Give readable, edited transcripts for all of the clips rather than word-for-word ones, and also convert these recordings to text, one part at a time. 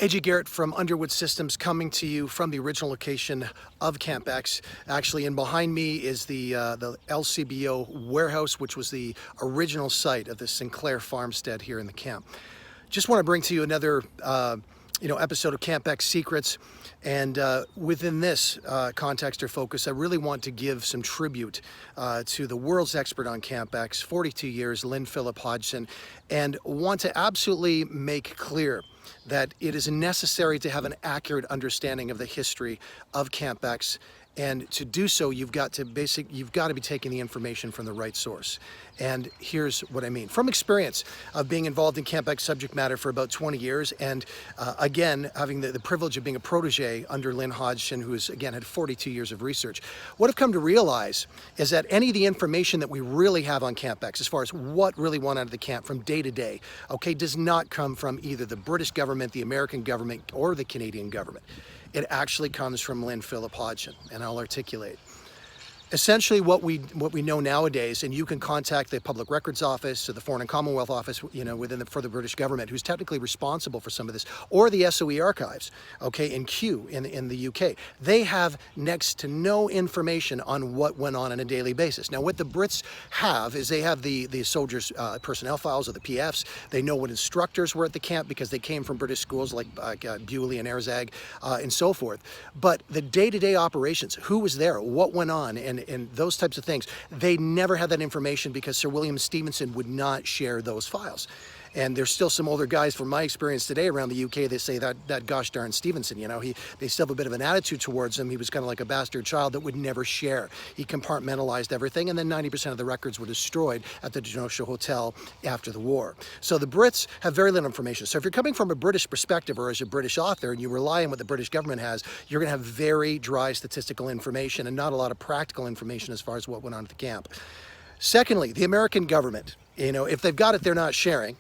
AJ Garrett from Underwood Systems, coming to you from the original location of Camp X. Actually, and behind me is the LCBO warehouse, which was the original site of the Sinclair farmstead here in the camp. Just want to bring to you another episode of Camp X Secrets. And within this context or focus, I really want to give some tribute to the world's expert on Camp X, 42 years, Lynn Philip Hodgson, and want to absolutely make clear that it is necessary to have an accurate understanding of the history of Camp X. And to do so, you've got to be taking the information from the right source. And here's what I mean. From experience of being involved in Camp X subject matter for about 20 years, and again, having the privilege of being a protege under Lynn Hodgson, who has, again, had 42 years of research, what I've come to realize is that any of the information that we really have on Camp X, as far as what really went out of the camp from day to day, okay, does not come from either the British government, the American government, or the Canadian government. It actually comes from Lynn Philip Hodgson, and I'll articulate. Essentially what we know nowadays, and you can contact the Public Records Office or the Foreign and Commonwealth Office, for the British government, who's technically responsible for some of this, or the SOE archives, okay, in Kew in the UK. They have next to no information on what went on a daily basis. Now, what the Brits have is they have the soldiers' personnel files, or the PFs. They know what instructors were at the camp because they came from British schools like Bewley and Airzag and so forth. But the day-to-day operations, who was there, what went on, and those types of things, they never had that information because Sir William Stevenson would not share those files. And there's still some older guys, from my experience today around the UK, they say that gosh darn Stevenson, they still have a bit of an attitude towards him. He was kind of like a bastard child that would never share. He compartmentalized everything, and then 90% of the records were destroyed at the Genosha Hotel after the war. So the Brits have very little information. So if you're coming from a British perspective or as a British author and you rely on what the British government has, you're going to have very dry statistical information and not a lot of practical information as far as what went on at the camp. Secondly, the American government, if they've got it, they're not sharing.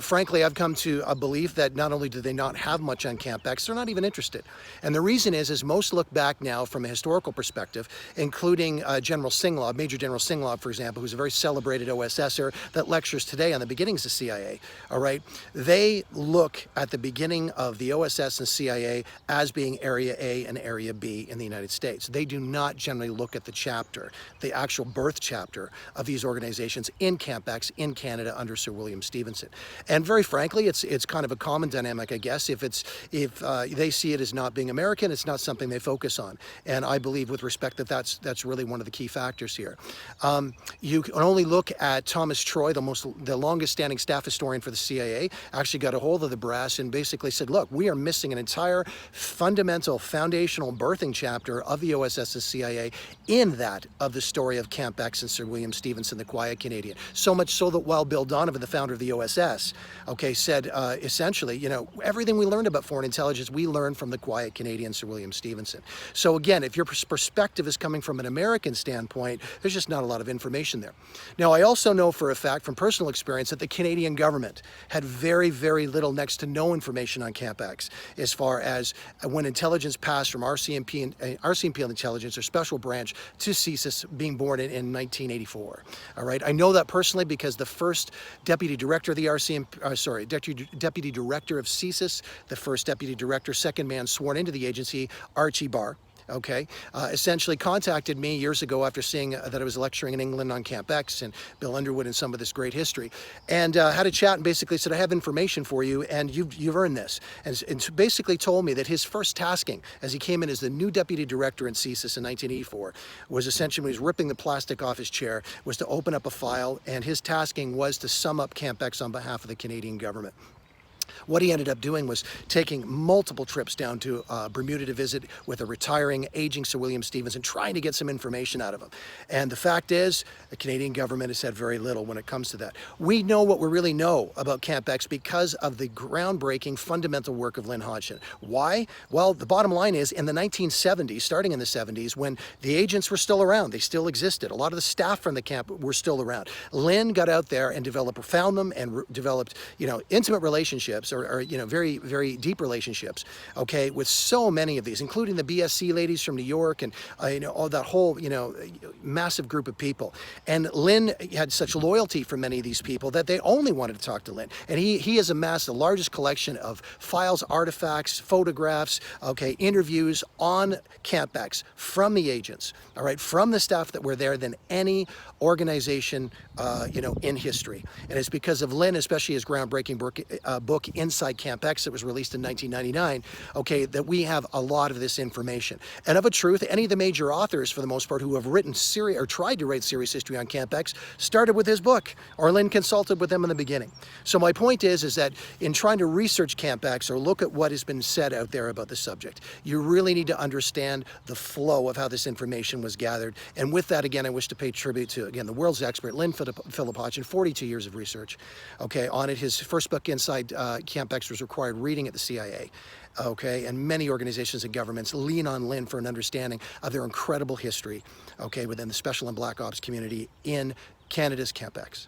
Frankly, I've come to a belief that not only do they not have much on Camp X, they're not even interested. And the reason is most look back now from a historical perspective, including General Singlaub, Major General Singlaub, for example, who's a very celebrated OSSer that lectures today on the beginnings of CIA, all right? They look at the beginning of the OSS and CIA as being Area A and Area B in the United States. They do not generally look at the chapter, the actual birth chapter of these organizations in Camp X in Canada under Sir William Stevenson. And very frankly, it's kind of a common dynamic, I guess. If they see it as not being American, it's not something they focus on. And I believe, with respect, that's really one of the key factors here. You can only look at Thomas Troy, the longest-standing staff historian for the CIA, actually got a hold of the brass and basically said, look, we are missing an entire fundamental, foundational birthing chapter of the OSS and CIA in that of the story of Camp X and Sir William Stevenson, the Quiet Canadian. So much so that while Bill Donovan, the founder of the OSS, said essentially, everything we learned about foreign intelligence, we learned from the Quiet Canadian, Sir William Stevenson. So again, if your perspective is coming from an American standpoint, there's just not a lot of information there. Now, I also know for a fact from personal experience that the Canadian government had very, very little, next to no information on Camp X, as far as when intelligence passed from RCMP intelligence, or special branch, to CSIS, being born in 1984. All right, I know that personally because the first deputy director of the Deputy Director of CSIS, the first Deputy Director, second man sworn into the agency, Archie Barr, essentially contacted me years ago after seeing that I was lecturing in England on Camp X and Bill Underwood and some of this great history, and had a chat and basically said, I have information for you and you've earned this. And basically told me that his first tasking as he came in as the new Deputy Director in CSIS in 1984 was essentially, when he was ripping the plastic off his chair, was to open up a file, and his tasking was to sum up Camp X on behalf of the Canadian government. What he ended up doing was taking multiple trips down to Bermuda to visit with a retiring, aging Sir William Stevenson, trying to get some information out of him. And the fact is, the Canadian government has said very little when it comes to that. We know what we really know about Camp X because of the groundbreaking, fundamental work of Lynn Hodgson. Why? Well, the bottom line is, in the 1970s, starting in the 70s, when the agents were still around, they still existed. A lot of the staff from the camp were still around. Lynn got out there and found them and developed, intimate relationships relationships, or you know, very, very deep relationships, okay, with so many of these, including the BSC ladies from New York, and you know, all that whole, you know, massive group of people. And Lynn had such loyalty for many of these people that they only wanted to talk to Lynn. And he has amassed the largest collection of files, artifacts, photographs, okay, interviews on campbacks from the agents, all right, from the staff that were there, than any organization, you know, in history. And it's because of Lynn, especially his groundbreaking book Inside Camp X, that was released in 1999, okay, that we have a lot of this information. And of a truth, any of the major authors, for the most part, who have written serious or tried to write serious history on Camp X, started with his book, or Lynn consulted with them in the beginning. So my point is that in trying to research Camp X or look at what has been said out there about the subject, you really need to understand the flow of how this information was gathered. And with that, again, I wish to pay tribute to, again, the world's expert, Lynn Philip Hodgson, 42 years of research, okay, on it. His first book, Inside Camp X, was required reading at the CIA, okay, and many organizations and governments lean on Lynn for an understanding of their incredible history, okay, within the Special and Black Ops community in Canada's Camp X.